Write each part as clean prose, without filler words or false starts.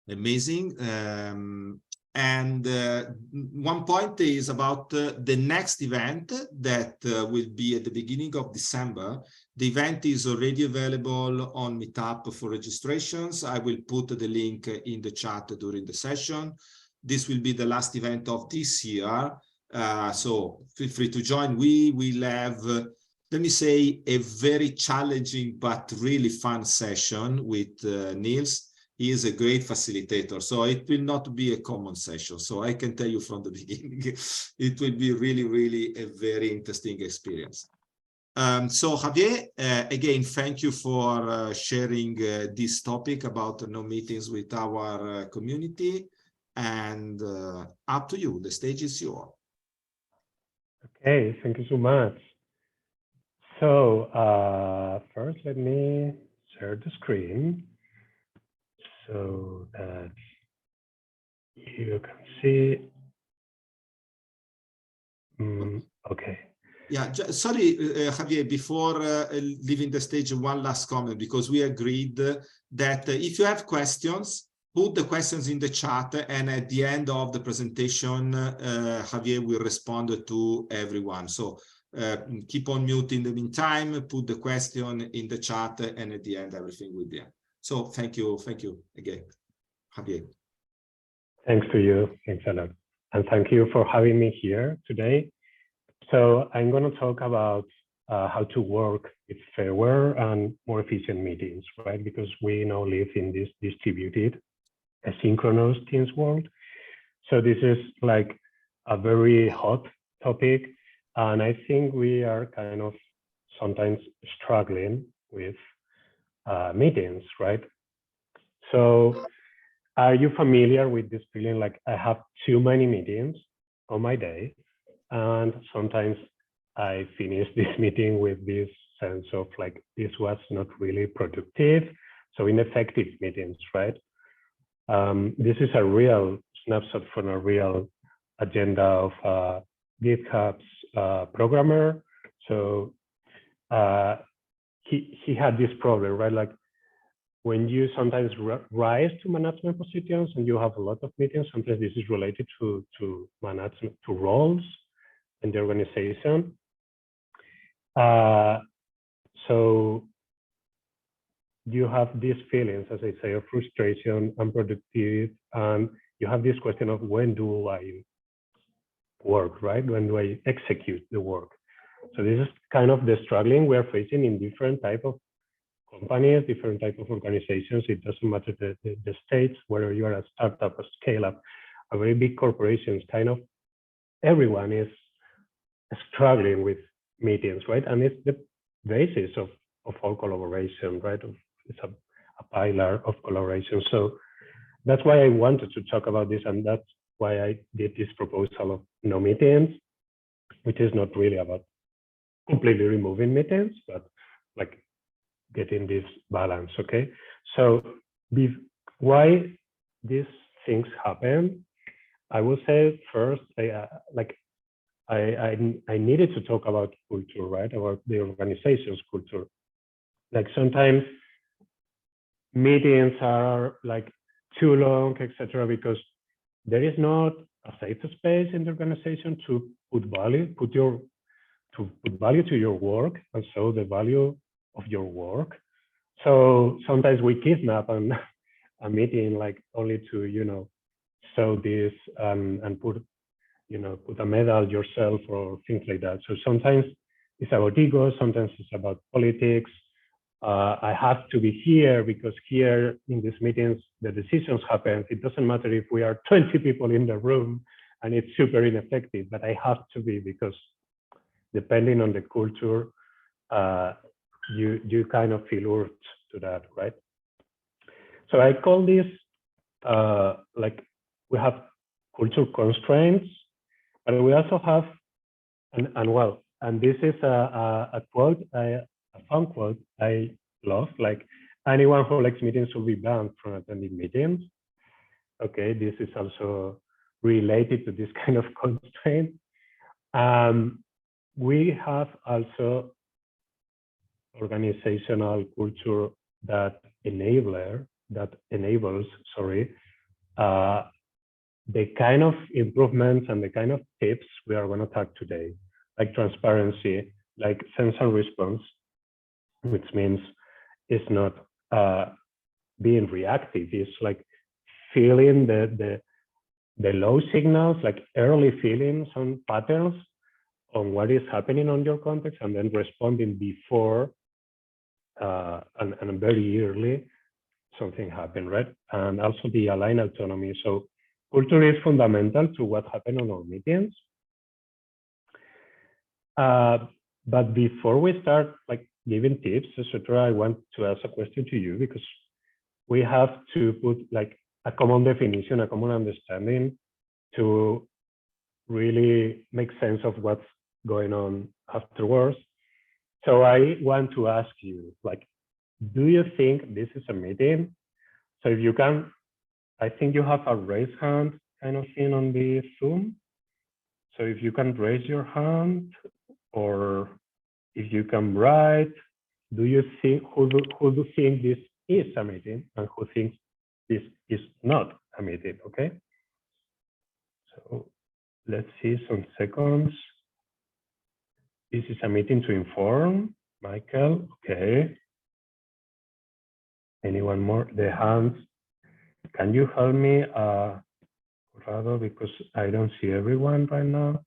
Amazing. And one point is about the next event that will be at the beginning of December. The event is already available on Meetup for registrations. I will put the link in the chat during the session. This will be the last event of this year. So feel free to join. We will have, let me say, a very challenging but really fun session with Niels. He is a great facilitator, so it will not be a common session. So I can tell you from the beginning, it will be really, really a very interesting experience. So Javier, again, thank you for sharing this topic about no meetings with our community. And up to you, the stage is yours. Okay, thank you so much. So first, let me share the screen so that you can see. Okay. Yeah, sorry, Javier, before leaving the stage, one last comment, because we agreed that if you have questions, put the questions in the chat, and at the end of the presentation, Javier will respond to everyone. So keep on mute in the meantime, put the question in the chat, and at the end, everything will be. So thank you again, Javier. Thanks to you, thanks a lot. And thank you for having me here today. So I'm going to talk about how to work with fairer and more efficient meetings, right? Because we now live in this distributed asynchronous teams world. So this is like a very hot topic. And I think we are kind of sometimes struggling with meetings, right? So are you familiar with this feeling like I have too many meetings on my day? And sometimes I finish this meeting with this sense of like, this was not really productive. So ineffective meetings, right? This is a real snapshot from a real agenda of GitHub's programmer. So he had this problem, right? Like when you sometimes rise to management positions and you have a lot of meetings, sometimes this is related to management, to roles in the organization. So you have these feelings, as I say, of frustration, unproductive, and you have this question of when do I work, right? When do I execute the work? So this is kind of the struggling we're facing in different type of companies, different type of organizations. It doesn't matter the stage, whether you are a startup, a scale-up, a very big corporations, kind of everyone is struggling with meetings, right? And it's the basis of all collaboration, right? It's a pillar of collaboration. So that's why I wanted to talk about this, and that's why I did this proposal of no meetings, which is not really about completely removing meetings, but like getting this balance, okay? So why these things happen, I will say first, I needed to talk about culture, right? About the organization's culture. Like sometimes meetings are like too long, etc., because there is not a safe space in the organization to put value, to put value to your work and show the value of your work. So sometimes we kidnap a meeting like only to, you know, show this and put, you know, put a medal yourself or things like that. So sometimes it's about ego, sometimes it's about politics. I have to be here because here in these meetings, the decisions happen. It doesn't matter if we are 20 people in the room and it's super ineffective, but I have to be because depending on the culture, you kind of feel urged to that, right? So I call this like we have culture constraints, but we also have, and this is a quote, a fun quote I love, like anyone who likes meetings will be banned from attending meetings. Okay, this is also related to this kind of constraint. We have also organizational culture that enables, the kind of improvements and the kind of tips we are going to talk today, like transparency, like sense and response, which means it's not being reactive. It's like feeling the low signals, like early feelings on patterns on what is happening on your context, and then responding before and very early something happened, right? And also the aligned autonomy. So culture is fundamental to what happened on our meetings. But before we start like giving tips, etc., I want to ask a question to you, because we have to put like a common definition, a common understanding to really make sense of what's going on afterwards. So I want to ask you, like, do you think this is a meeting? So if you can, I think you have a raise hand kind of thing on the Zoom. So if you can raise your hand, or if you can write, do you think, who do think this is a meeting, and who thinks this is not a meeting? Okay. So let's see some seconds. This is a meeting to inform. Michael, okay. Anyone more? The hands. Can you help me, Corrado, because I don't see everyone right now.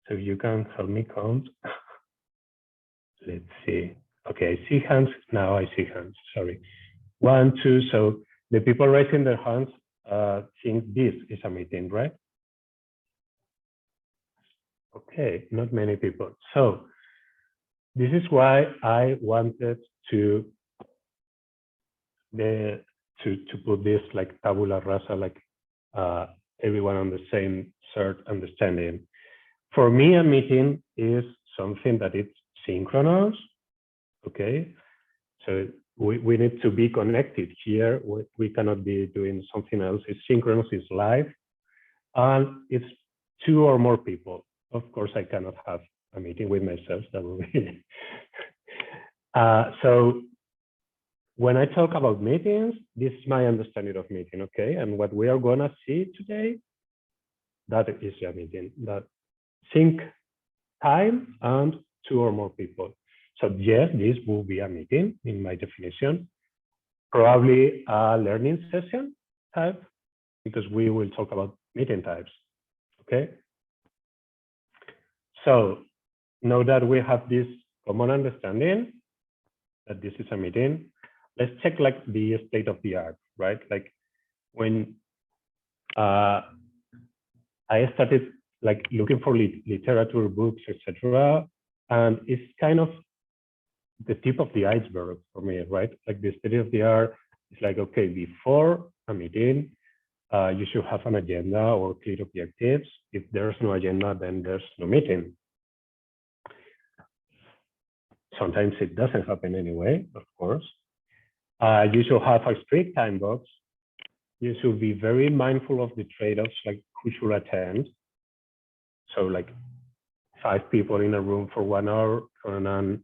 So if you can help me count. Let's see. Okay, I see hands now. I see hands. Sorry. 1, 2. So the people raising their hands think this is a meeting, right? Okay, not many people. So this is why I wanted to put this like tabula rasa, like everyone on the same shared understanding. For me, a meeting is something that it's synchronous. Okay, so we need to be connected here. We cannot be doing something else. It's synchronous, it's live, and it's 2 or more people. Of course, I cannot have a meeting with myself. That would be so when I talk about meetings, this is my understanding of meeting, okay? And what we are gonna see today, that is a meeting, that sync time and 2 or more people. So yes, this will be a meeting in my definition, probably a learning session type, because we will talk about meeting types, okay? So now that we have this common understanding that this is a meeting, let's check like the state of the art, right? Like when I started like looking for literature, books, etc., and it's kind of the tip of the iceberg for me, right? Like the state of the art is like, okay, before a meeting, you should have an agenda or clear objectives. If there's no agenda, then there's no meeting. Sometimes it doesn't happen anyway, of course. You should have a strict time box. You should be very mindful of the trade-offs, like who should attend. So like 5 people in a room for 1 hour on a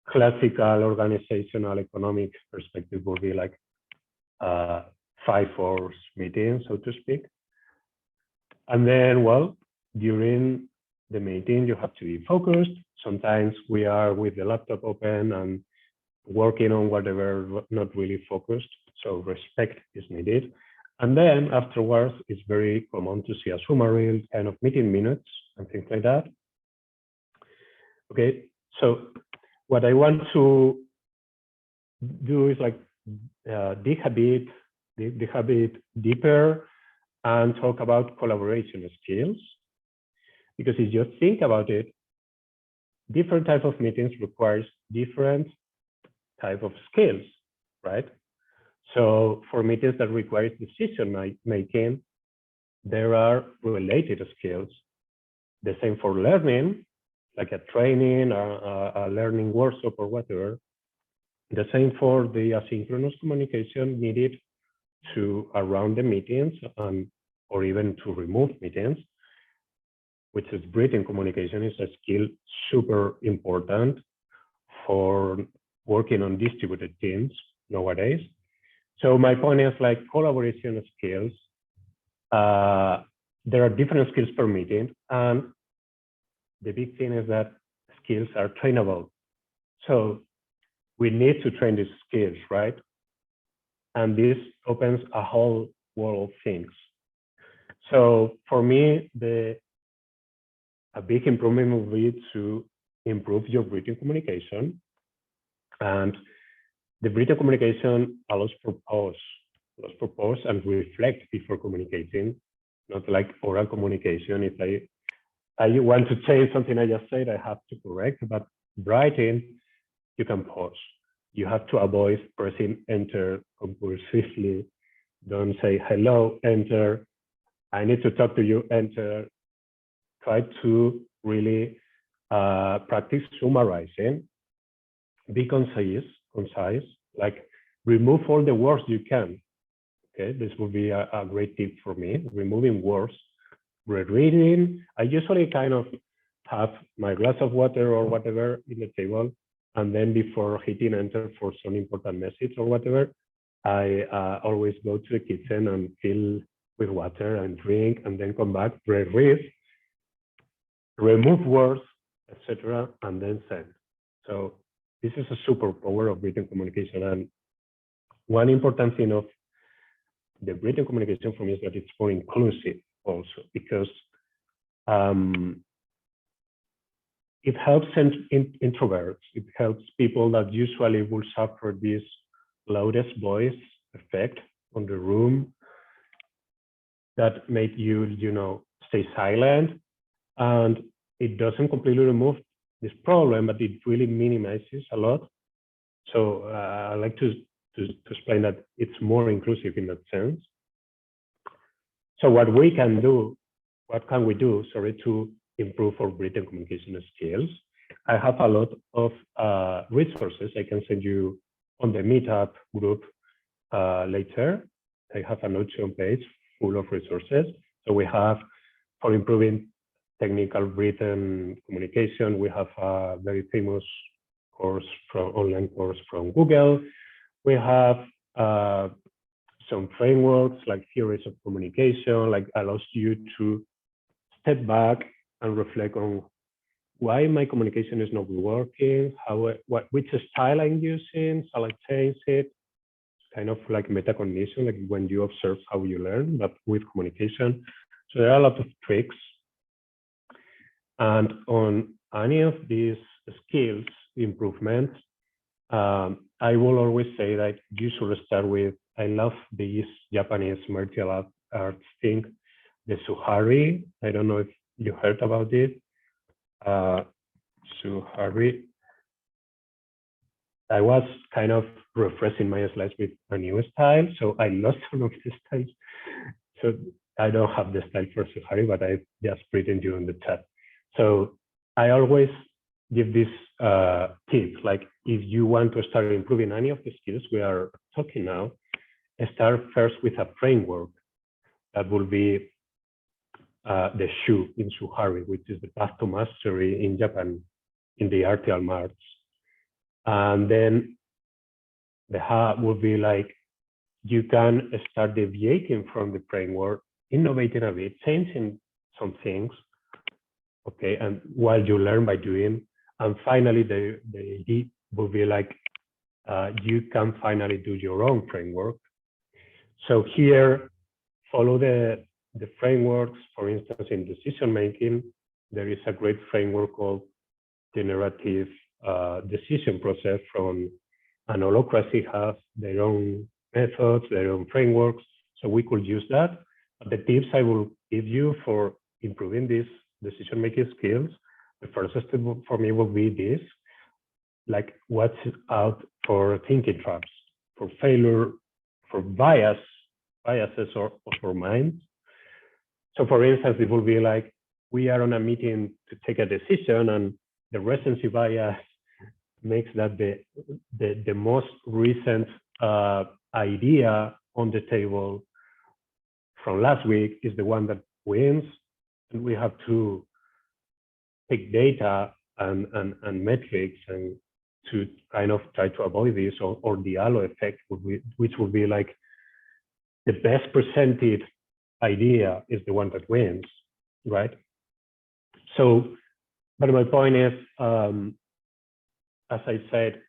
classical organizational economic perspective would be like 5 hours meeting, so to speak. And then, well, during the meeting, you have to be focused. Sometimes we are with the laptop open and working on whatever, not really focused. So respect is needed. And then afterwards, it's very common to see a summary, kind of meeting minutes and things like that. Okay, so what I want to do is like dig a bit deeper and talk about collaboration skills. Because if you think about it, different type of meetings requires different type of skills, right? So for meetings that require decision making, there are related skills. The same for learning, like a training, a learning workshop or whatever. The same for the asynchronous communication needed to around the meetings or even to remove meetings, which is written communication is a skill super important for working on distributed teams nowadays. So my point is like collaboration skills there are different skills per meeting, and the big thing is that skills are trainable. So we need to train these skills, right? And this opens a whole world of things. So for me, a big improvement will be to improve your written communication. And the written communication allows purpose and reflect before communicating, not like oral communication. If I want to change something I just said, I have to correct, but writing, you can pause. You have to avoid pressing enter compulsively. Don't say hello, enter. I need to talk to you, enter. Try to really practice summarizing. Be concise, like remove all the words you can. Okay, this would be a great tip for me, removing words. Rereading, I usually kind of have my glass of water or whatever in the table, and then before hitting enter for some important message or whatever, I always go to the kitchen and fill with water and drink, and then come back, reread, remove words, etc., and then send. So this is a superpower of written communication. And one important thing of the written communication for me is that it's more inclusive also, because it helps introverts. It helps people that usually will suffer this loudest voice effect on the room that make you, stay silent. And it doesn't completely remove this problem, but it really minimizes a lot. So I like to explain that it's more inclusive in that sense. So what can we do, to improve our written communication skills? I have a lot of resources I can send you on the meetup group later. I have a Notion page full of resources. So we have, for improving technical written communication, we have a very famous online course from Google. We have some frameworks like theories of communication, like allows you to step back and reflect on why my communication is not working, which style I'm using, shall I change it? It's kind of like metacognition, like when you observe how you learn, but with communication. So there are a lot of tricks. And on any of these skills improvements, I will always say that you should start with, I love this Japanese martial arts thing, the Suhari. I don't know if you heard about it. Suhari. I was kind of refreshing my slides with a new style, so I lost some of the styles. So I don't have the style for Suhari, but I just written you in the chat. So I always give this tip, like if you want to start improving any of the skills we are talking now, start first with a framework that will be the SHU in Suhari, which is the path to mastery in Japan in the martial arts. And then the Ha will be like, you can start deviating from the framework, innovating a bit, changing some things, okay, and while you learn by doing. And finally, the D will be like, you can finally do your own framework. So here, follow the frameworks. For instance, in decision making, there is a great framework called generative decision process from an holocracy, has their own methods, their own frameworks. So we could use that. But the tips I will give you for improving these decision making skills, the first step for me will be this, like watch out for thinking traps, for failure, for biases or for minds. So for instance, it will be like, we are on a meeting to take a decision and the recency bias makes that the most recent idea on the table from last week is the one that wins. And we have to take data and metrics and to kind of try to avoid this, or the halo effect, which would be like the best presented idea is the one that wins, right? So, but my point is, as I said,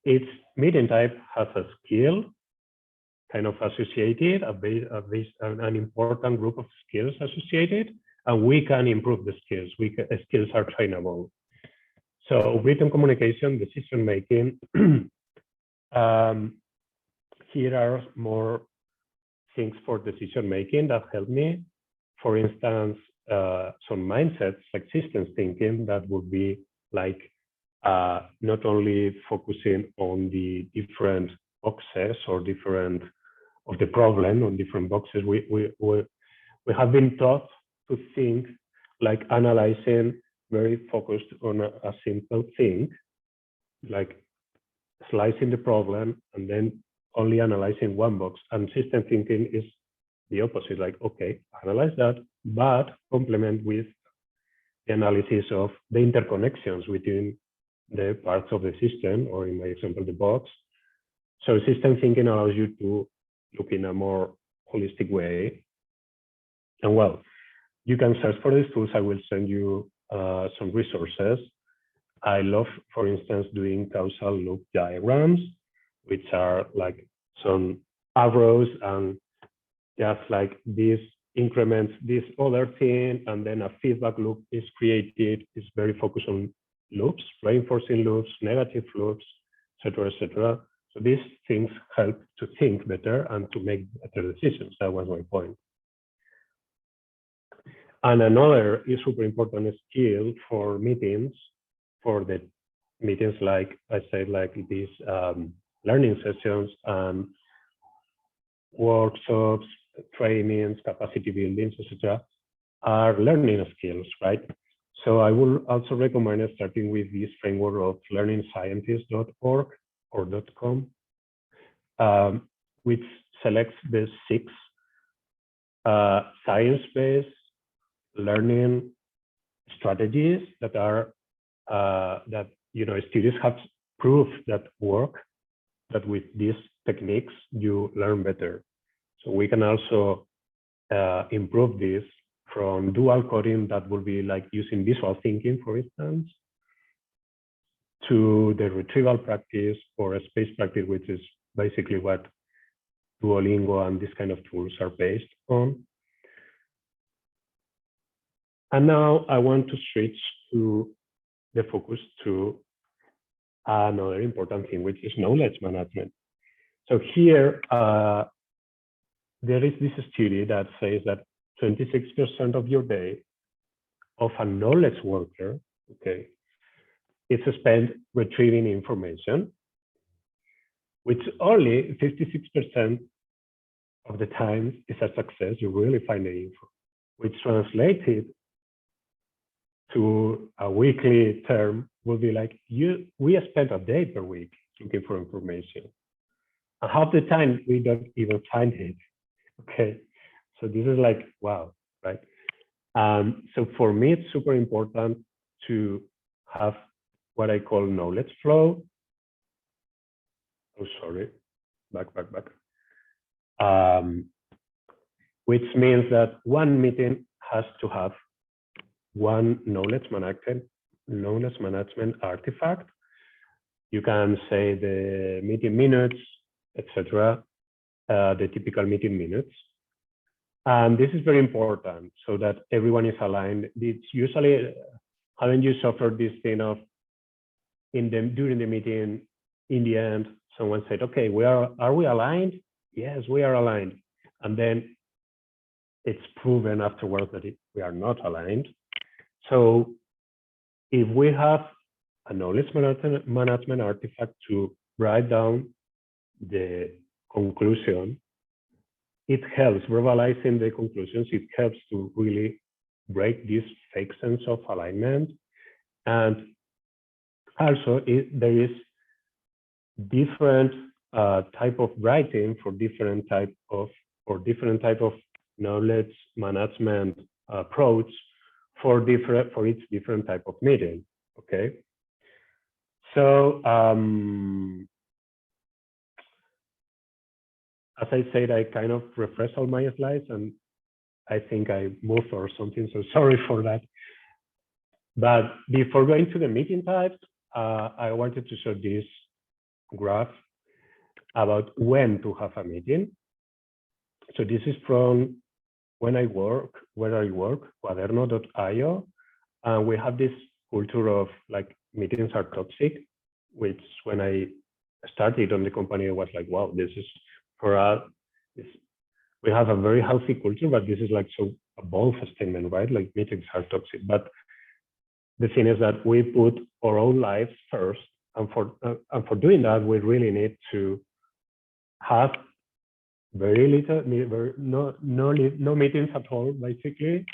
each meeting type has a skill kind of associated, an important group of skills associated, and we can improve the skills. Skills are trainable. So written communication, decision making, here are more things for decision making that help me. For instance, some mindsets like systems thinking that would be like not only focusing on the different boxes or different of the problem on different boxes. We have been taught to think like analyzing, very focused on a simple thing, like slicing the problem and then only analyzing one box. And system thinking is the opposite, like, okay, analyze that, but complement with the analysis of the interconnections between the parts of the system, or in my example, the box. So system thinking allows you to look in a more holistic way. And well, you can search for these tools. I will send you some resources. I love, for instance, doing causal loop diagrams, which are like some arrows and just like this increments this other thing, and then a feedback loop is created. It's very focused on loops, reinforcing loops, negative loops, etc., etc. So these things help to think better and to make better decisions. That was my point. And another is super important skill for meetings, for the meetings like I said, like these learning sessions and workshops, trainings, capacity buildings, etc., are learning skills, right? So I will also recommend starting with this framework of learningscientist.org or .com, which selects the 6 science-based learning strategies that are that studies have proved that work, that with these techniques you learn better. So we can also improve this from dual coding, that will be like using visual thinking, for instance, to the retrieval practice or a space practice, which is basically what Duolingo and this kind of tools are based on. And now I want to switch to the focus to another important thing, which is knowledge management. So here, there is this study that says that 26% of your day of a knowledge worker, okay, is spent retrieving information, which only 56% of the time is a success. You really find the info, which translated to a weekly term will be like we spend a day per week looking for information. And half the time we don't even find it. Okay, so this is like, wow, right? So for me, it's super important to have what I call knowledge flow. Oh, sorry, back. Which means that one meeting has to have one knowledge management artifact. You can say the meeting minutes, etc., the typical meeting minutes. And this is very important so that everyone is aligned. It's usually, haven't you suffered this thing of during the meeting, in the end, someone said, okay, are we aligned? Yes, we are aligned. And then it's proven afterwards that we are not aligned. So if we have a knowledge management artifact to write down the conclusion, it helps verbalizing the conclusions. It helps to really break this fake sense of alignment. And also there is different type of writing for different type of knowledge management approach for each different type of meeting. Okay, so as I said, I kind of refreshed all my slides and I think I moved or something, so sorry for that. But before going to the meeting types, I wanted to show this graph about when to have a meeting. So this is from where I work, Quaderno.io, and we have this culture of like meetings are toxic, which when I started on the company, I was like, wow, this is for us. We have a very healthy culture, but this is like so a bold statement, right? Like meetings are toxic. But the thing is that we put our own lives first, and for doing that, we really need to have very little, no meetings at all, basically,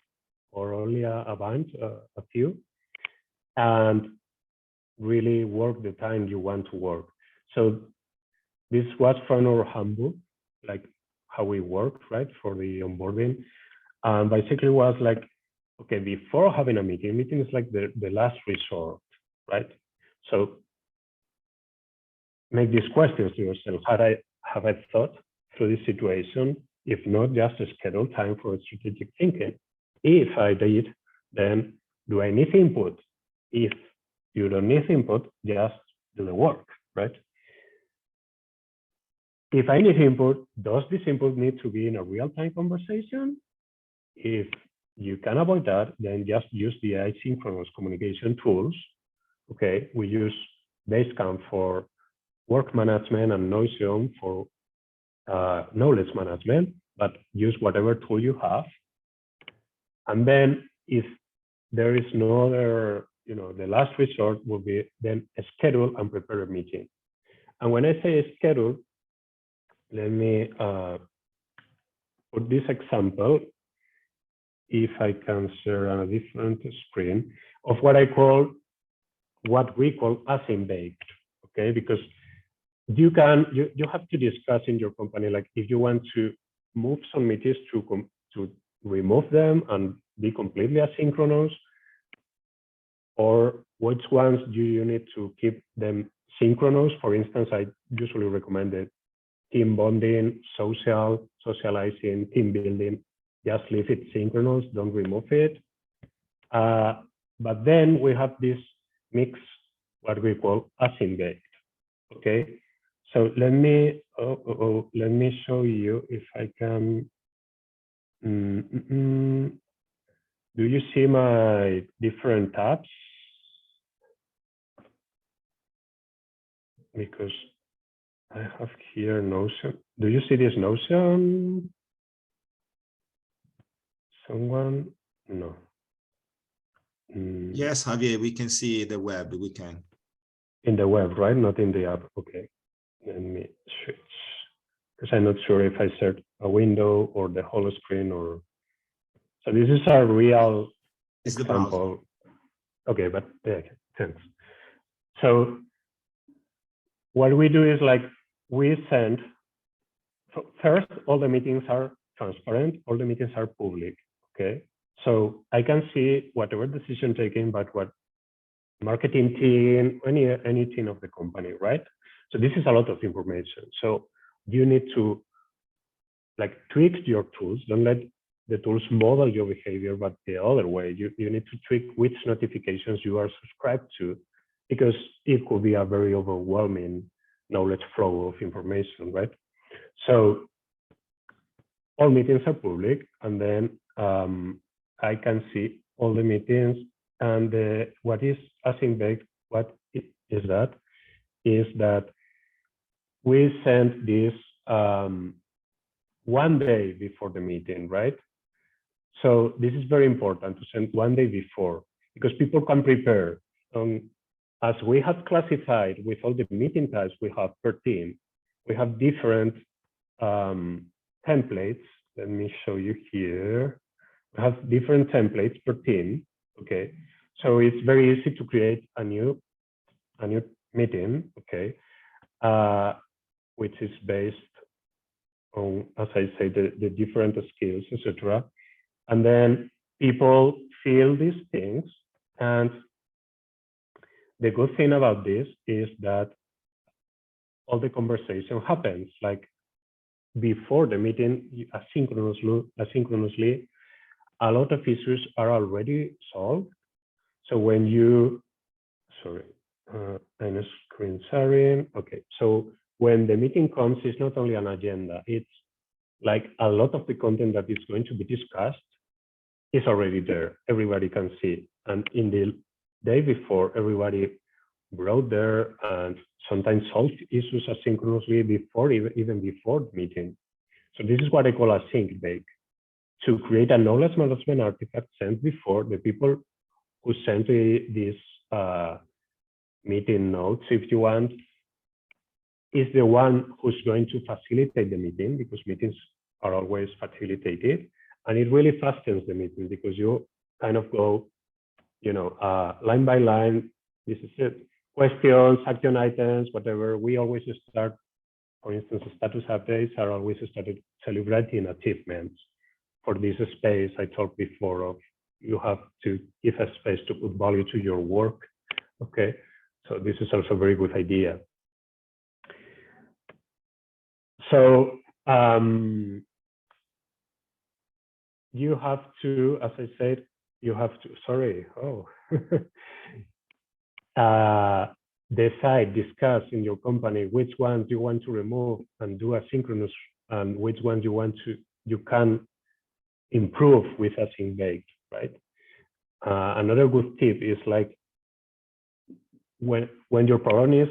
or only a bunch, a few, and really work the time you want to work. So this was from our handbook, like how we work, right, for the onboarding. And basically was like, okay, before having a meeting is like the last resort, right? So make these questions to yourself. Have I thought through this situation? If not, just schedule time for strategic thinking. If I did, then do I need input? If you don't need input, just do the work, right? If I need input, does this input need to be in a real-time conversation? If you can avoid that, then just use the asynchronous communication tools. Okay, we use Basecamp for work management and Notion for knowledge management, but use whatever tool you have. And then if there is no other, the last resort will be then schedule and prepare a meeting. And when I say schedule, let me put this example, if I can share on a different screen, of what we call async baked, okay? Because you have to discuss in your company, like if you want to move some meetings to remove them and be completely asynchronous, or which ones do you need to keep them synchronous? For instance, I usually recommend it team bonding, socializing, team building. Just leave it synchronous, don't remove it. But then we have this mix, what we call async baked. Okay, so let me show you if I can. Do you see my different tabs? Because I have here Notion. Do you see this Notion? Someone? No. Yes, Javier, we can see the web. We can. In the web, right? Not in the app. Okay. Let me switch. Because I'm not sure if I set a window or the whole screen or. So this is a real example. Okay, but yeah, thanks. So what we do is like we send. First, all the meetings are transparent. All the meetings are public. Okay. So I can see whatever decision taken, but what marketing team, any team of the company, right? So this is a lot of information. So you need to like tweak your tools. Don't let the tools model your behavior, but the other way, you need to tweak which notifications you are subscribed to, because it could be a very overwhelming knowledge flow of information, right? So all meetings are public, and then I can see all the meetings. And what is async baked? What is that? Is that we send this 1 day before the meeting, right? So this is very important to send 1 day before, because people can prepare. As we have classified with all the meeting types we have per team, we have different templates. Let me show you here. We have different templates per team. Okay, so it's very easy to create a new meeting. Okay, which is based on, as I say, the different skills, etc. And then people feel these things. And the good thing about this is that all the conversation happens. Like before the meeting, asynchronously, a lot of issues are already solved. So when you, sorry, I'm screen sharing. Okay, so when the meeting comes, it's not only an agenda, it's like a lot of the content that is going to be discussed is already there. Everybody can see it. And in the day before, everybody wrote there and sometimes solved issues asynchronously before, even before the meeting. So this is what I call a sync bake, to create a knowledge management artifact sent before the people who sent these meeting notes, if you want, is the one who's going to facilitate the meeting, because meetings are always facilitated, and it really fastens the meeting because you kind of go, you know, line by line. This is it. Questions, action items, whatever. We always start, for instance, status updates are always started celebrating achievements. For this space, I talked before of you have to give a space to put value to your work. Okay, so this is also a very good idea. So you have to, as I said, you have to, sorry, decide, discuss in your company which ones you want to remove and do asynchronous, and which ones you can improve with async baked, right? Another good tip is like when your problem is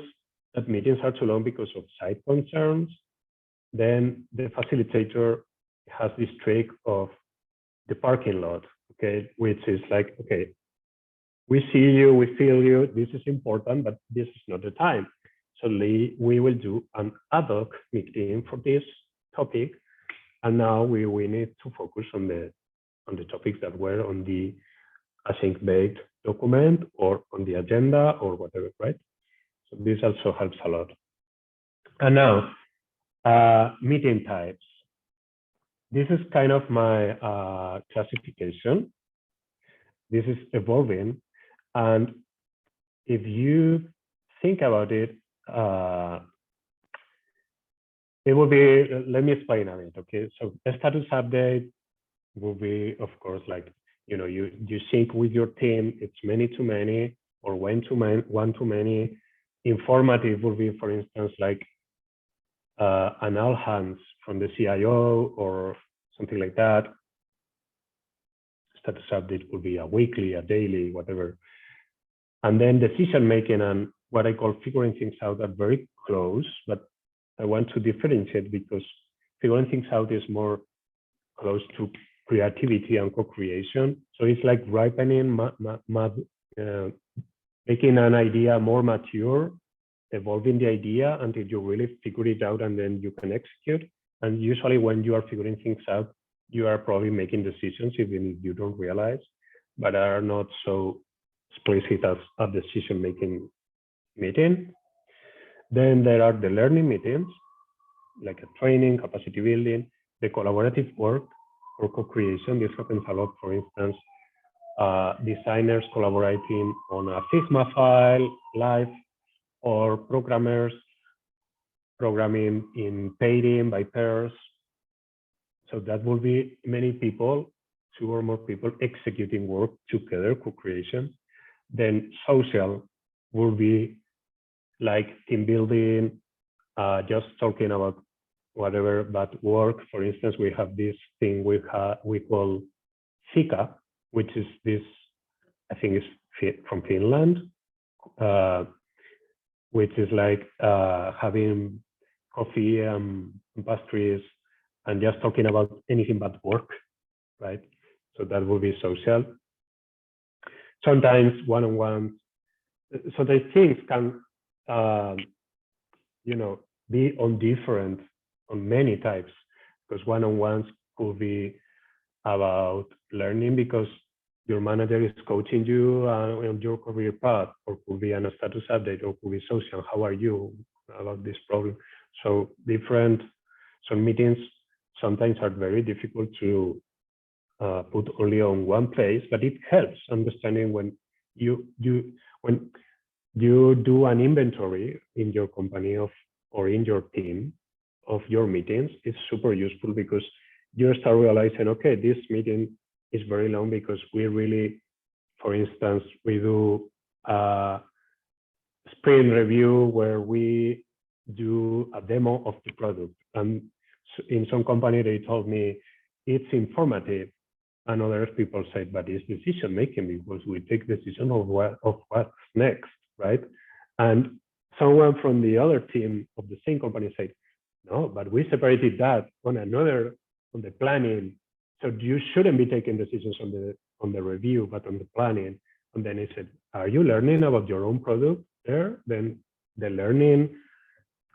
that meetings are too long because of side concerns, then the facilitator has this trick of the parking lot, okay, which is like, okay, we see you, we feel you, this is important, but this is not the time. So we will do an ad hoc meeting for this topic, and now we need to focus on the topics that were on the async baked document or on the agenda or whatever, right? So this also helps a lot. And now, meeting types. This is kind of my classification. This is evolving. And if you think about it, it will be, let me explain a bit, okay? So a status update will be, of course, like, you know, you sync with your team, it's many to many or one to many. Informative will be, for instance, like an all hands from the CIO or something like that. Status update will be a weekly, a daily, whatever. And then decision making and what I call figuring things out are very close, but I want to differentiate because figuring things out is more close to creativity and co-creation. So it's like ripening, making an idea more mature, evolving the idea until you really figure it out and then you can execute. And usually when you are figuring things out, you are probably making decisions even if you don't realize, but are not so explicit as a decision-making meeting. Then there are the learning meetings, like a training, capacity building, the collaborative work or co-creation. This happens a lot, for instance, designers collaborating on a Figma file live, or programmers programming in pairing by pairs. So that will be many people, 2 or more people executing work together, co-creation. Then social will be like team building, just talking about whatever, but work. For instance, we have this thing we call Fika, which is this, I think it's from Finland, which is like having coffee and pastries and just talking about anything but work, right? So that will be social. Sometimes one-on-one. So these things can, you know, be on many types, because one-on-ones could be about learning because your manager is coaching you on your career path, or could be on a status update, or could be social. How are you about this problem? So some meetings sometimes are very difficult to put only on one place, but it helps understanding when you do an inventory in your company or in your team of your meetings is super useful because you start realizing, okay, this meeting is very long because we really, for instance, we do a sprint review where we do a demo of the product. And in some company, they told me it's informative. And other people said, but it's decision making because we take decision of what's next, right? And someone from the other team of the same company said, no, but we separated that on the planning. So you shouldn't be taking decisions on the review, but on the planning. And then he said, are you learning about your own product there? Then the learning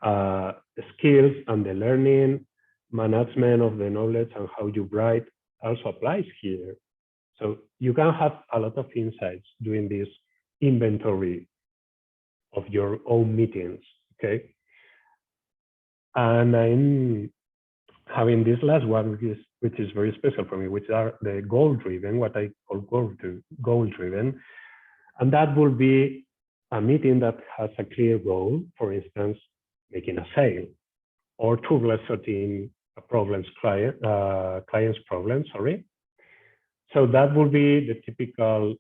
skills and the learning management of the knowledge and how you write also applies here. So you can have a lot of insights doing this inventory of your own meetings, okay? And I'm having this last one, which is very special for me, which are the goal-driven, what I call goal-driven. And that will be a meeting that has a clear goal, for instance, making a sale, or troubleshooting a client's problem, sorry. So that will be the typical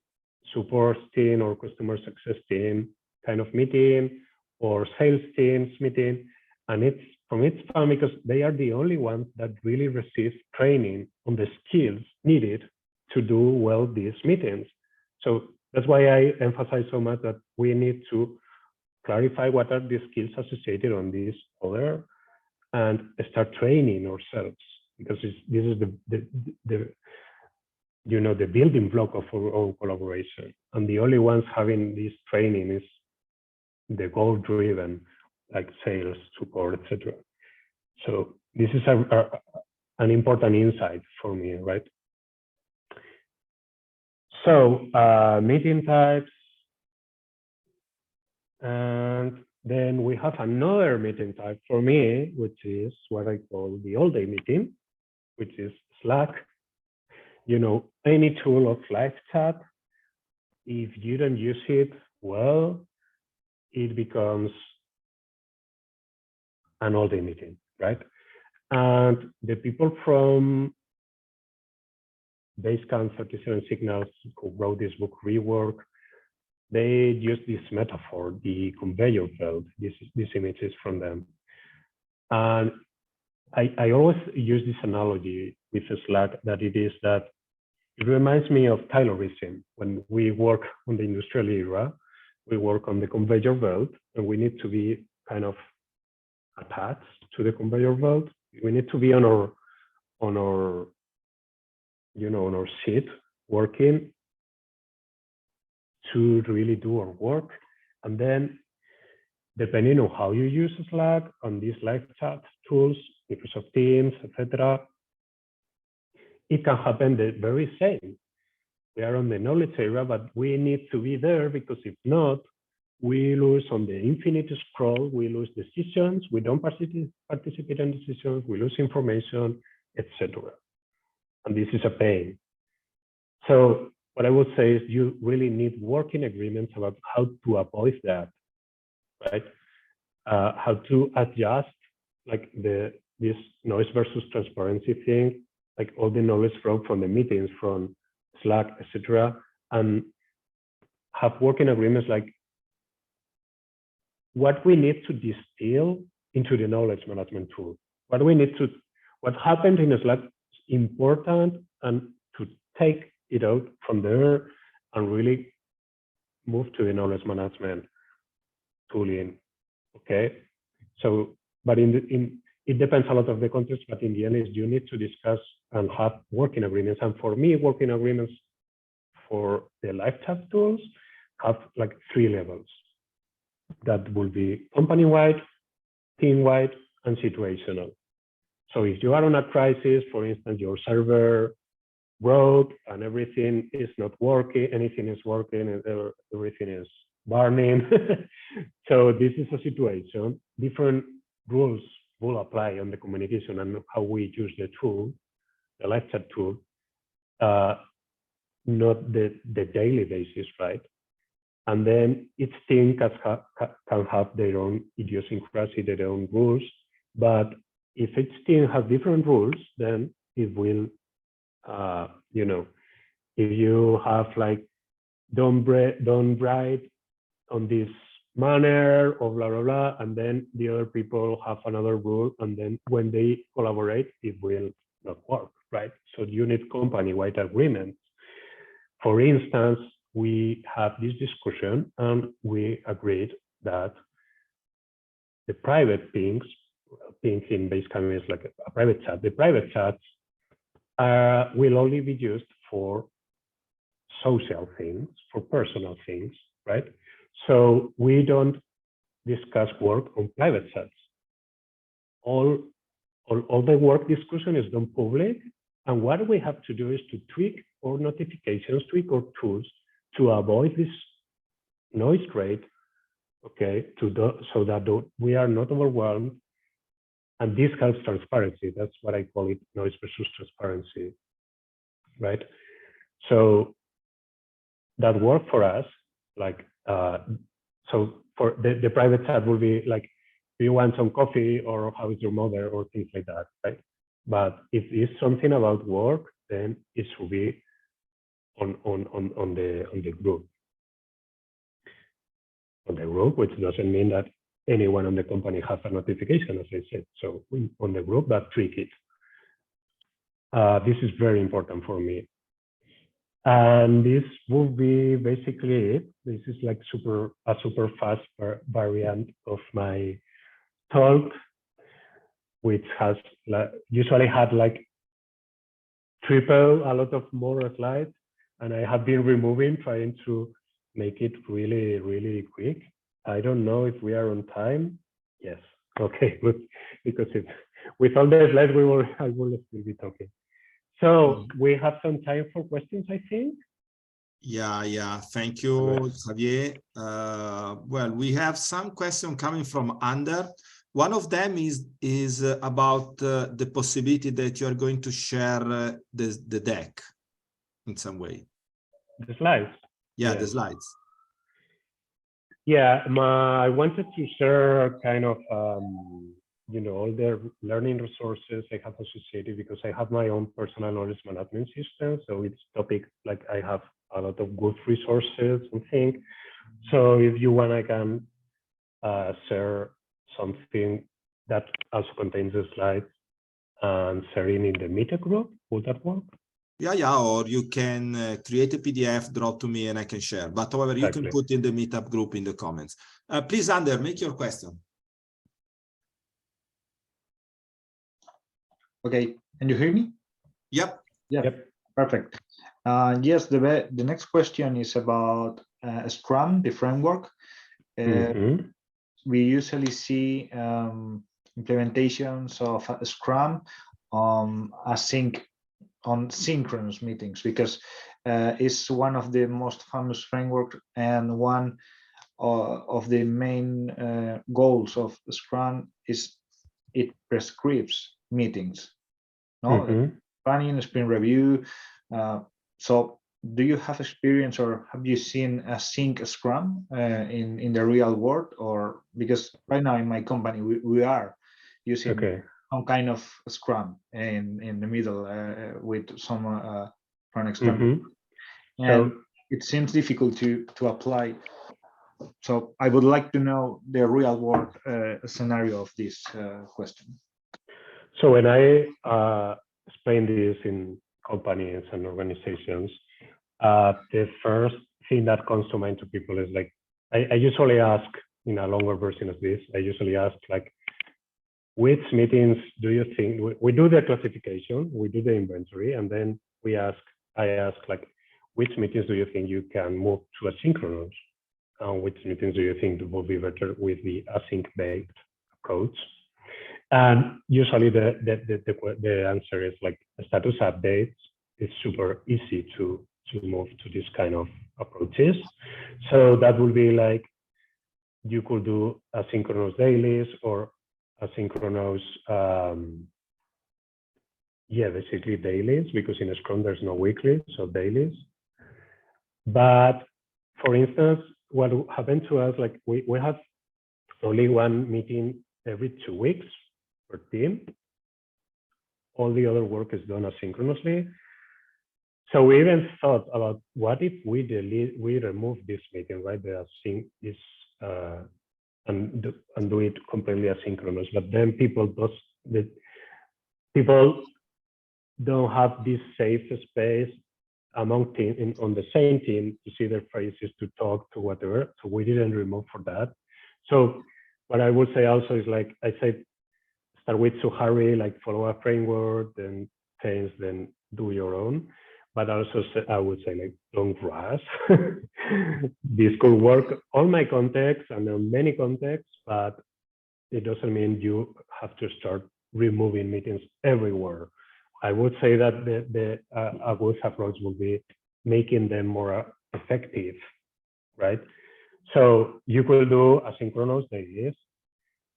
support team or customer success team kind of meeting, or sales teams meeting. And it's fun because they are the only ones that really receive training on the skills needed to do well these meetings. So that's why I emphasize so much that we need to clarify what are the skills associated on this other and start training ourselves, because this is the building block of our own collaboration. And the only ones having this training is the goal-driven, like sales, support, etc. So this is an important insight for me, right? So meeting types, and then we have another meeting type for me, which is what I call the all-day meeting, which is Slack. You know, any tool of live chat, if you don't use it well, it becomes an all-day meeting, right? And the people from Basecamp 37 Signals, who wrote this book, Rework, they use this metaphor, the conveyor belt. This image is from them. And I always use this analogy with Slack, that it reminds me of Taylorism. When we work on the industrial era, we work on the conveyor belt, and we need to be kind of attached to the conveyor belt. We need to be on our seat working to really do our work. And then depending on how you use Slack on these live chat tools, Microsoft Teams, etc., it can happen the very same. We are on the knowledge era, but we need to be there, because if not, we lose on the infinite scroll, we lose decisions, we don't participate in decisions, we lose information, etc. And this is a pain. So what I would say is you really need working agreements about how to avoid that, right? How to adjust like this noise versus transparency thing, like all the knowledge from the meetings, from Slack, etc., and have working agreements like what we need to distill into the knowledge management tool. What happened in Slack is important, and to take it out from there and really move to the knowledge management tooling. Okay, so but it depends a lot of the context, but in the end is you need to discuss and have working agreements. And for me, working agreements for the live chat tools have like 3 levels. That will be company-wide, team-wide, and situational. So if you are on a crisis, for instance, your server broke and everything is not working, anything is working and everything is burning. So this is a situation. Different rules will apply on the communication and how we use the tool, the live chat tool, not the daily basis, right? And then each team can have their own idiosyncrasy, their own rules, but if each team has different rules, then it will, you know, if you have like, don't write on this manner or blah, blah, blah, and then the other people have another rule, and then when they collaborate, it will not work, right? So you need company-wide agreements. For instance, we have this discussion and we agreed that the private pings in Basecamp is like a private chat. The private chats will only be used for social things, for personal things, right? So we don't discuss work on private chats. All the work discussion is done public, and what we have to do is to tweak our notifications, tweak our tools to avoid this noise rate, okay, so that we are not overwhelmed. And this helps transparency. That's what I call it, noise versus transparency, right? So that worked for us, like, so for the private chat will be like, do you want some coffee, or how is your mother, or things like that, right? But if it's something about work, then it should be on the group. On the group, which doesn't mean that anyone on the company has a notification, as I said. So on the group, that tweak it. This is very important for me. And this will be basically it. This is like a super fast variant of my talk, which has usually had like triple a lot of more slides, and I have been removing, trying to make it really, really quick. I don't know if we are on time. Yes. Okay, good. Because with all the slides, I will still be talking. So we have some time for questions, I think. Yeah. Thank you, Javier. Well, we have some questions coming from Ander. One of them is about the possibility that you are going to share the deck in some way. The slides? Yeah, the slides. Yeah, I wanted to share kind of, you know, all the learning resources I have associated, because I have my own personal knowledge management system. So it's topic, like I have a lot of good resources and things. So if you want, I can share something that also contains the slides and sharing in the meetup group. Would that work? Yeah, or you can create a PDF, drop to me, and I can share. But however, exactly, you can put in the meetup group in the comments. Please, Ander, make your question. Okay, can you hear me? Yep. Yep. Perfect. Yes, the next question is about Scrum, the framework. We usually see implementations of Scrum on synchronous meetings, because it's one of the most famous framework, and one of the main goals of Scrum is it prescribes meetings, no? Planning, sprint review. So do you have experience, or have you seen a sync Scrum in the real world? Or because right now in my company we are using some kind of Scrum in the middle with some from external, and it seems difficult to apply. So I would like to know the real world scenario of this question. So when I explain this in companies and organizations, the first thing that comes to mind to people is like, I usually ask, in a longer version of this, I usually ask like, which meetings do you think, we do the classification, we do the inventory, and then I ask like, which meetings do you think you can move to asynchronous? And which meetings do you think will be better with the async-based approach? And usually the answer is like status updates. It's super easy to move to this kind of approaches. So that would be like, you could do asynchronous dailies or asynchronous, basically dailies, because in Scrum there's no weekly, so dailies. But for instance, what happened to us, like we have only one meeting every 2 weeks per team. all the other work is done asynchronously. So we even thought about what if we remove this meeting, right? The async is and do it completely asynchronous. But then people don't have this safe space among team on the same team to see their faces, to talk, to whatever. So we didn't remove for that. So what I would say also is, like I said, start with Suhari, like follow a framework, then change, then do your own. But also I would say, like, don't rush. This could work on my context and on many contexts, but it doesn't mean you have to start removing meetings everywhere. I would say that a good approach would be making them more effective, right? So you could do asynchronous days.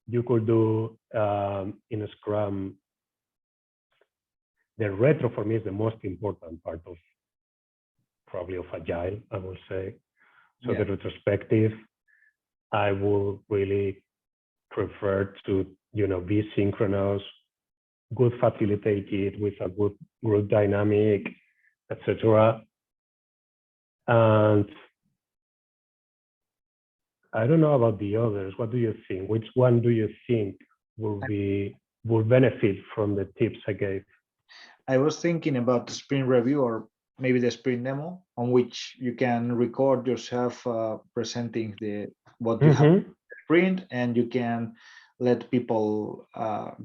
You could do in a Scrum. The retro for me is the most important part of probably of Agile, I would say. So the retrospective, I would really prefer to, be synchronous, good facilitated with a good group dynamic, etc. And I don't know about the others. What do you think? Which one do you think will benefit from the tips I gave? I was thinking about the sprint review, or maybe the sprint demo, on which you can record yourself presenting what you have in the sprint, and you can let people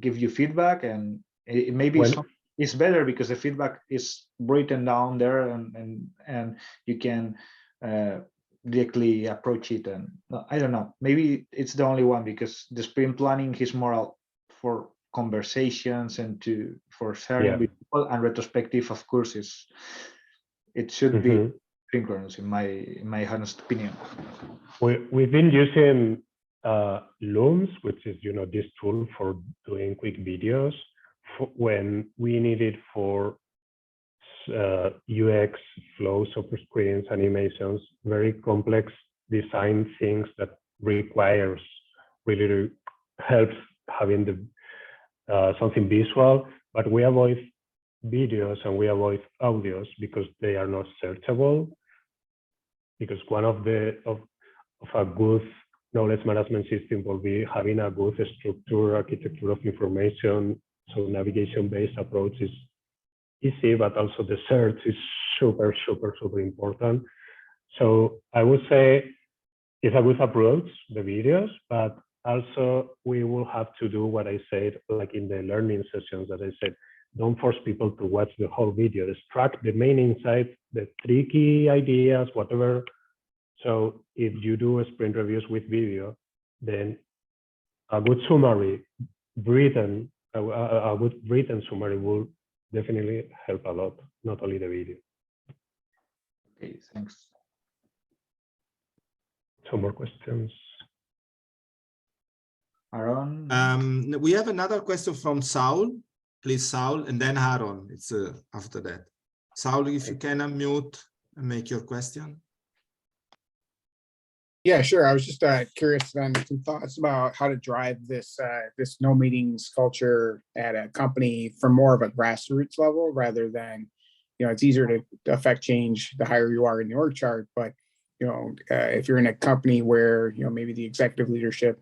give you feedback. And it's better because the feedback is written down there, and you can directly approach it. And I don't know, maybe it's the only one, because the sprint planning is more for conversations and for sharing with people, and retrospective, of course, it should be synchronous, in my honest opinion. We've been using Looms, which is this tool for doing quick videos when we need it for UX flows, super screens, animations, very complex design things that requires really helps having the something visual. But we avoid videos and we avoid audios because they are not searchable. Because one of a good knowledge management system will be having a good structure, architecture of information. So navigation-based approach is easy, but also the search is super, super, super important. So I would say it's a good approach, the videos, but also we will have to do what I said, like in the learning sessions that I said, don't force people to watch the whole video. Extract the main insights, the tricky ideas, whatever. So if you do a sprint reviews with video, then a good summary, a good written summary will definitely help a lot, not only the video. Okay, thanks. Some more questions. Aaron? We have another question from Saul. Please, Saul, and then Aaron. It's after that. Saul, if you can unmute and make your question. Yeah, sure. I was just curious on some thoughts about how to drive this this no meetings culture at a company from more of a grassroots level, rather than, it's easier to affect change the higher you are in the org chart. But, if you're in a company where, maybe the executive leadership,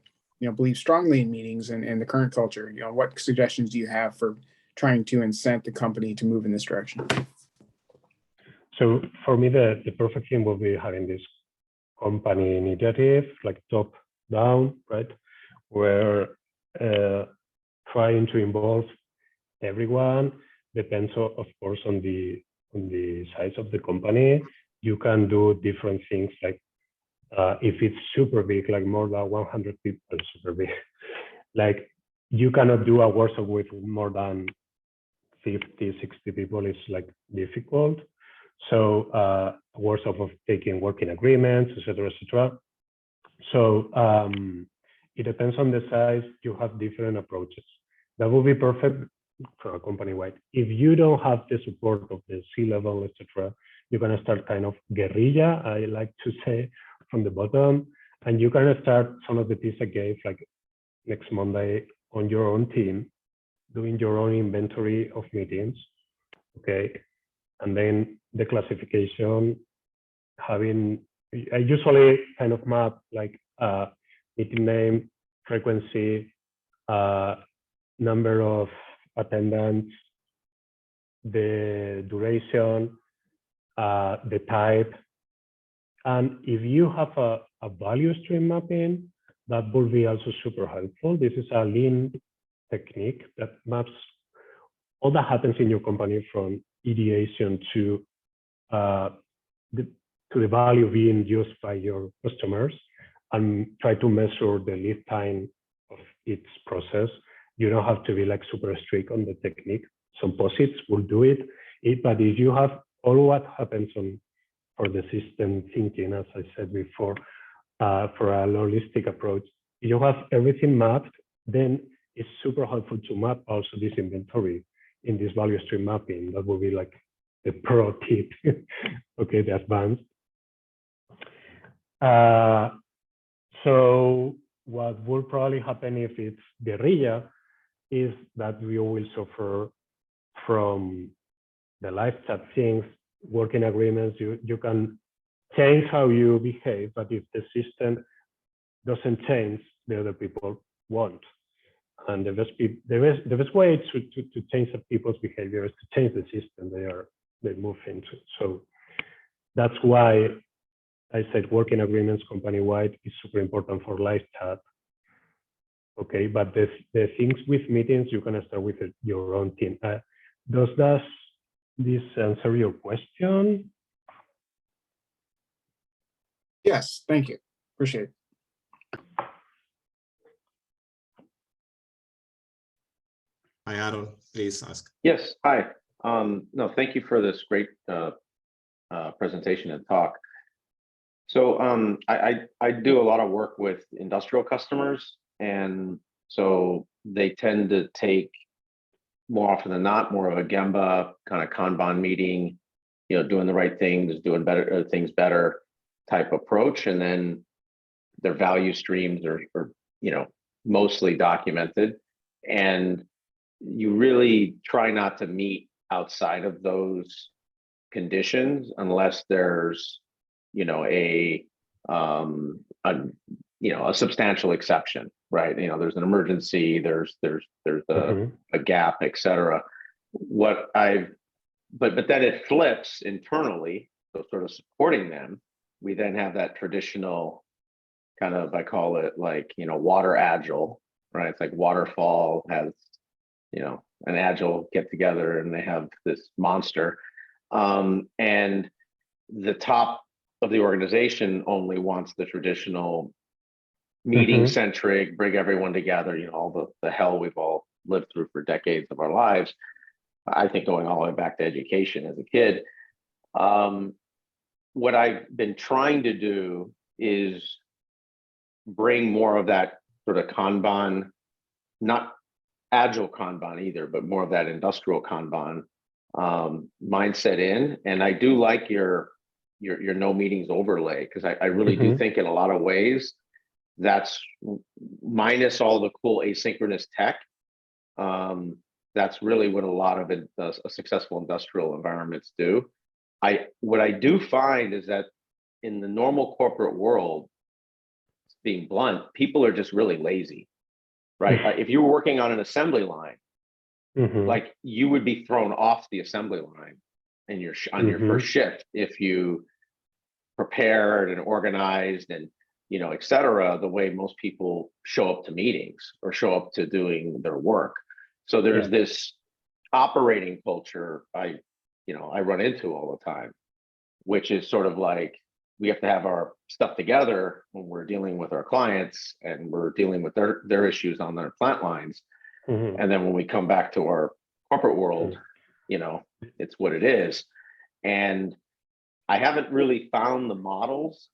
believes strongly in meetings and the current culture, what suggestions do you have for trying to incent the company to move in this direction? So for me, the perfect thing will be having this company initiative, like top down, right? Where trying to involve everyone depends, of course, on the size of the company. You can do different things, like if it's super big, like more than 100 people, super big, like you cannot do a workshop with more than 50, 60 people. It's like difficult. So workshop of taking working agreements, etc., etc. So it depends on the size. You have different approaches. That will be perfect for a company-wide. If you don't have the support of the C-level, etc., you're going to start kind of guerrilla, I like to say, from the bottom, and you're going to start some of the tips I gave, like next Monday, on your own team. doing your own inventory of meetings, okay? And then the classification, I usually kind of map like meeting name, frequency, number of attendants, the duration, the type. And if you have a value stream mapping, that will be also super helpful. This is a lean technique that maps all that happens in your company from ideation to the value being used by your customers, and try to measure the lead time of each process. You don't have to be like super strict on the technique. Some posits will do it, but if you have all what happens for the system thinking, as I said before, for a holistic approach, if you have everything mapped, then it's super helpful to map also this inventory in this value stream mapping. That will be like the pro tip, okay, the advanced. So what will probably happen if it's guerrilla is that we will suffer from the live chat things, working agreements. You can change how you behave, but if the system doesn't change, the other people won't. And the best way to change the people's behavior is to change the system they move into. So that's why I said working agreements company-wide is super important for live chat. Okay, but the things with meetings, you can start with your own team. Does this answer your question? Yes, thank you. Appreciate it. Hi, Aaron, please ask. Yes, hi. No, thank you for this great presentation and talk. So I do a lot of work with industrial customers, and so they tend to take, more often than not, more of a Gemba kind of Kanban meeting, you know, doing the right things, doing better things better type approach, and then their value streams are you know, mostly documented, and you really try not to meet outside of those conditions unless there's, you know, a substantial exception, right? You know, there's an emergency, there's a gap, etc. But then it flips internally, so sort of supporting them. We then have that traditional kind of, I call it like, you know, water agile, right? It's like waterfall has, you know, an agile get together and they have this monster. And the top of the organization only wants the traditional meeting centric, bring everyone together, you know, all the hell we've all lived through for decades of our lives. I think going all the way back to education as a kid. What I've been trying to do is bring more of that sort of Kanban, not agile Kanban either, but more of that industrial Kanban mindset in. And I do like your no meetings overlay, because I really do think in a lot of ways that's, minus all the cool asynchronous tech, that's really what a lot of successful industrial environments do. What I do find is that in the normal corporate world, being blunt, people are just really lazy, right? If you were working on an assembly line, like you would be thrown off the assembly line and on your first shift if you prepared and organized and, you know, et cetera, the way most people show up to meetings or show up to doing their work. So there's this operating culture I run into all the time, which is sort of like, we have to have our stuff together when we're dealing with our clients and we're dealing with their issues on their plant lines. And then when we come back to our corporate world, you know, it's what it is. And I haven't really found the models,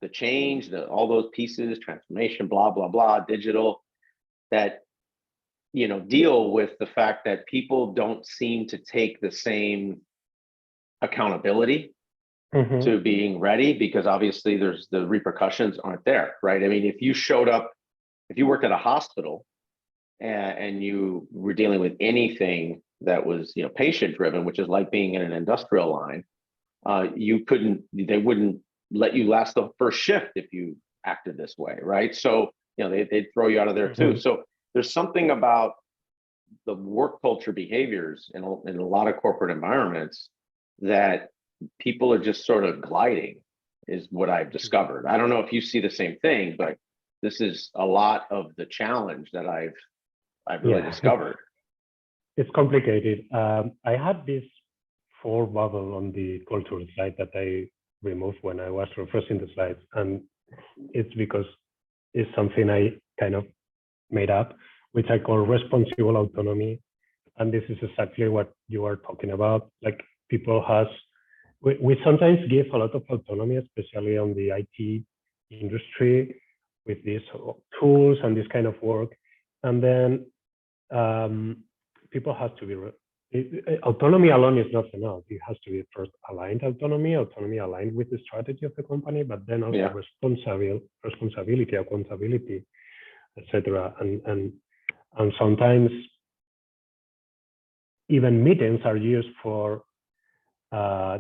the change, all those pieces, transformation, blah, blah, blah, digital, that, you know, deal with the fact that people don't seem to take the same accountability to being ready, because obviously there's the repercussions aren't there, right? I mean, if you showed up, if you worked at a hospital and you were dealing with anything that was, patient driven, which is like being in an industrial line, they wouldn't let you last the first shift if you acted this way, right? So, they'd throw you out of there too. So there's something about the work culture behaviors in a lot of corporate environments that people are just sort of gliding, is what I've discovered. I don't know if you see the same thing, but this is a lot of the challenge that I've really discovered. It's complicated. I had this 4 bubble on the culture slide that I removed when I was refreshing the slides, and it's because it's something I kind of made up, which I call responsible autonomy. And this is exactly what you are talking about. Like, we sometimes give a lot of autonomy, especially on the IT industry, with these tools and this kind of work. And then people have to be, autonomy alone is not enough. It has to be first aligned autonomy aligned with the strategy of the company, but then also responsibility, accountability, etc. And sometimes even meetings are used for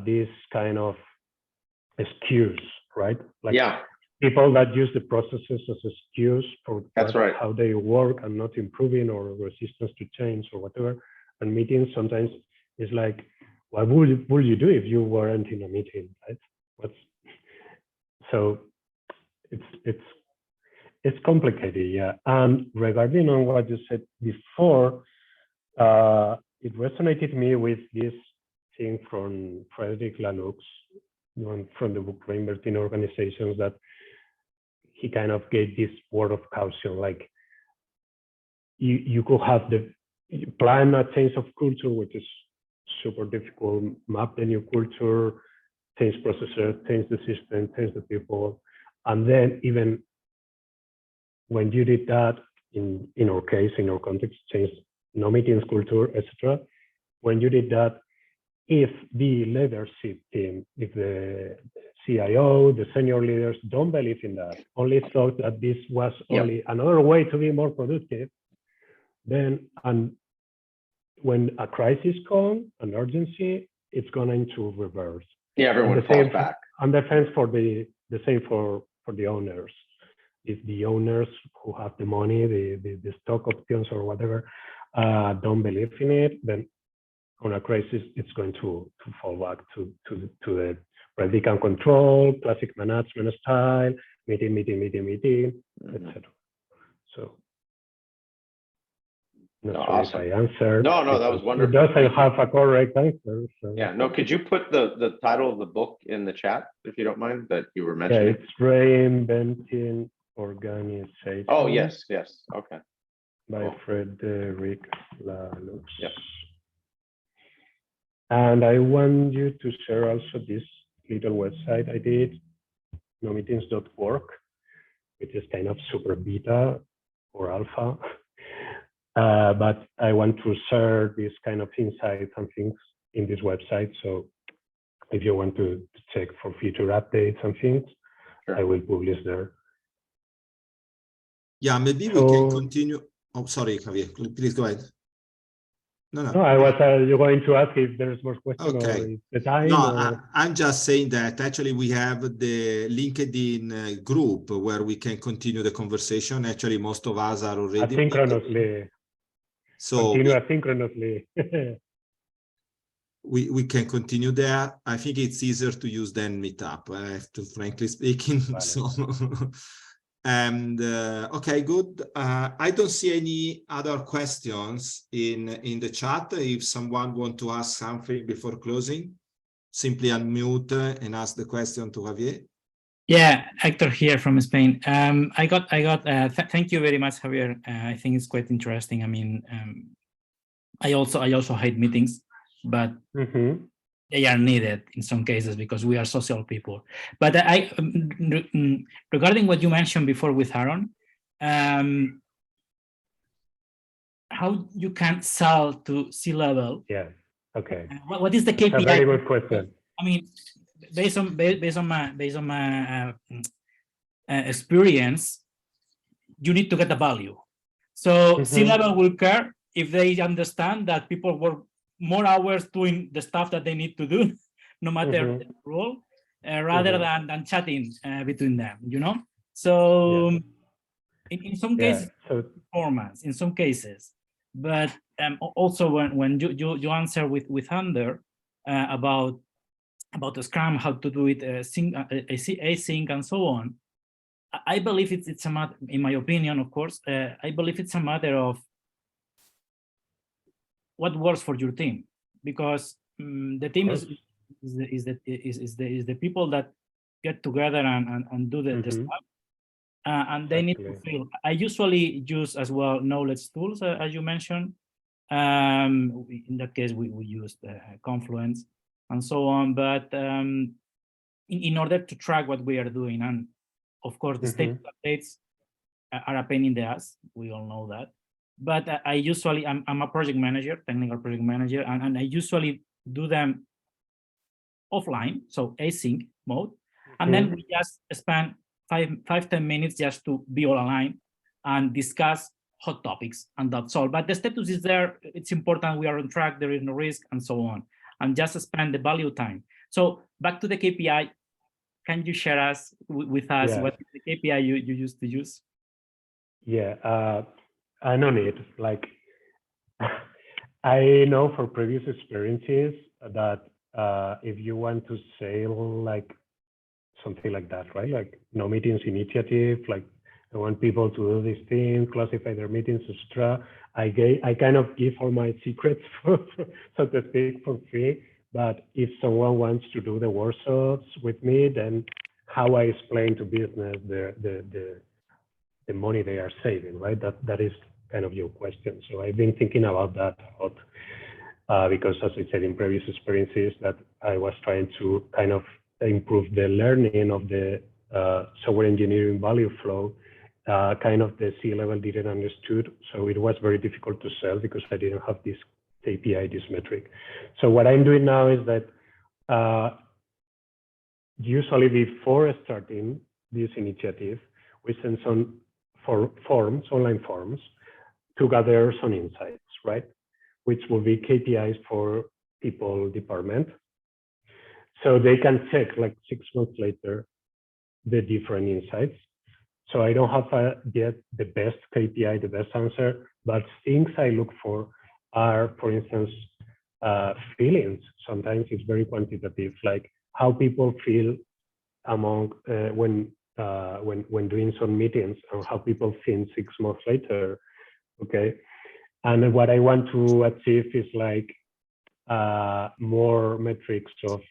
this kind of excuse, right? Like, people that use the processes as excuse for how they work and not improving, or resistance to change or whatever. And meetings sometimes is like, what would you do if you weren't in a meeting, right? So it's complicated, yeah. And regarding on what you said before, it resonated me with this thing from Frederick Laloux, from the book Reinventing Organizations, that he kind of gave this word of caution, like you could have plan a change of culture, which is super difficult, map the new culture, change processes, change the system, change the people. And then even when you did that, in our case, in our context, change no meetings culture, etc. When you did that, if the leadership team, if the CIO, the senior leaders don't believe in that, only thought that this was only another way to be more productive, then, and when a crisis comes, an urgency, it's going to reverse. Yeah, everyone falls back. And the same for the owners. If the owners who have the money, the stock options or whatever, don't believe in it, then on a crisis, it's going to fall back to the radical control, classic management style, meeting, etc. So, not sure if I answered. No, that was wonderful. It doesn't have a correct answer. So. Yeah, no, could you put the title of the book in the chat, if you don't mind, that you were mentioning? Yeah, it's Reinventing Organization. Oh, yes, okay. By Frederick Laloux. Yep. And I want you to share also this little website I did, nomeetings.org, which is kind of super beta or alpha. But I want to share this kind of insights and things in this website. So if you want to check for future updates and things, sure, I will publish there. Yeah, maybe we can continue. Oh, sorry, Javier, please go ahead. No, I was you're going to ask if there's more questions. Okay. Or the time. No, I'm just saying that actually we have the LinkedIn group where we can continue the conversation. Actually, most of us are already asynchronously. So continue asynchronously. we can continue there. I think it's easier to use than Meetup, I have to frankly speaking. Vale. So and okay, good. I don't see any other questions in the chat. If someone want to ask something before closing, simply unmute and ask the question to Javier. Yeah, Hector here from Spain. I got. Thank you very much, Javier. I think it's quite interesting. I mean, I also hate meetings, but they are needed in some cases because we are social people. But regarding what you mentioned before with Aaron, how you can sell to C-level? Yeah. Okay. What is the KPI? That's a very good question. I mean, based on my experience, you need to get the value. So C-level will care if they understand that people work more hours doing the stuff that they need to do, no matter the role, rather than chatting between them, you know? So in some cases, performance, in some cases, but also when you answer with Ander about the Scrum, how to do it async and so on, I believe it's a matter, in my opinion, of course, I believe it's a matter of what works for your team, because the team is the people that get together and do the stuff, and they need to feel. I usually use as well knowledge tools, as you mentioned. In that case, we use Confluence and so on, but in order to track what we are doing, and of course the status updates are a pain in the ass, we all know that, but I usually, I'm a project manager, technical project manager, and I usually do them offline, so async mode, and then we just spend 5-10 minutes just to be all aligned and discuss hot topics, and that's all. But the status is there, it's important, we are on track, there is no risk, and so on, and just spend the value time. So back to the KPI, can you share with us what is the KPI you used to use? I don't need, like, I know for previous experiences that if you want to sell like something like that, right? Like no meetings initiative, like I want people to do this thing, classify their meetings, etc. I kind of give all my secrets, so to speak, for free. But if someone wants to do the workshops with me, then how I explain to business the money they are saving, right? That is kind of your question. So I've been thinking about that a lot because, as I said in previous experiences, that I was trying to kind of improve the learning of the software engineering value flow. Kind of the C-level didn't understood, so it was very difficult to sell because I didn't have this KPI, this metric. So what I'm doing now is that usually before starting this initiative, we send some forms, online forms, to gather some insights, right? Which will be KPIs for people department. So they can check like 6 months later, the different insights. So I don't have yet the best KPI, the best answer, but things I look for are, for instance, feelings. Sometimes it's very quantitative, like how people feel among when doing some meetings, and how people feel 6 months later. Okay, and what I want to achieve is like more metrics of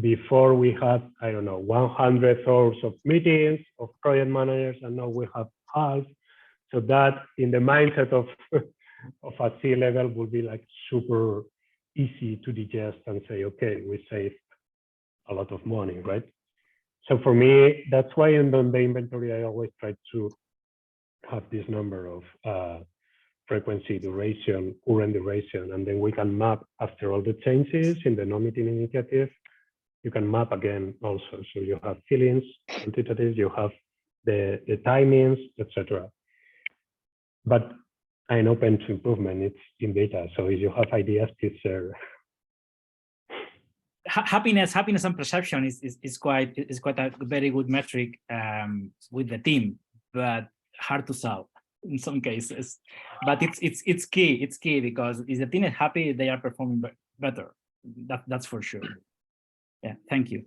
before we had, I don't know, 100 hours of meetings of project managers, and now we have half. So that in the mindset of a C-level would be like super easy to digest and say, okay, we saved a lot of money, right? So for me, that's why in the inventory, I always try to have this number of frequency, duration, current duration, and then we can map after all the changes in the no-meeting initiative. You can map again also. So you have feelings, quantitative, you have the timings, etc. But I'm open to improvement. It's in data. So if you have ideas, please share. Happiness and perception is quite a very good metric with the team, but hard to solve in some cases. But it's key. It's key because if the team is happy, they are performing better. That's for sure. Yeah, thank you.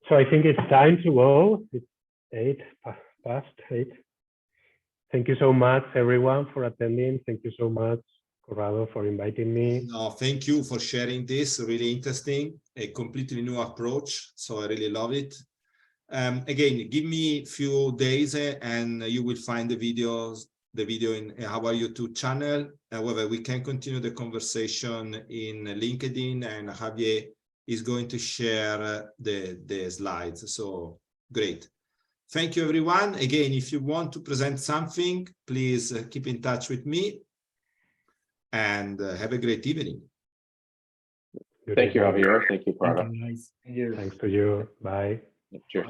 So I think it's time to go. It's past 8. Thank you so much, everyone, for attending. Thank you so much, Corrado, for inviting me. No, thank you for sharing this. Really interesting, a completely new approach. So I really love it. Again, give me a few days and you will find the video in our YouTube channel. However, we can continue the conversation in LinkedIn, and Javier is going to share the slides. So great. Thank you, everyone. Again, if you want to present something, please keep in touch with me, and have a great evening. Thank you, Javier. Thank you, Prada. Thank you, guys. Thank you. Thanks to you. Bye. Cheers.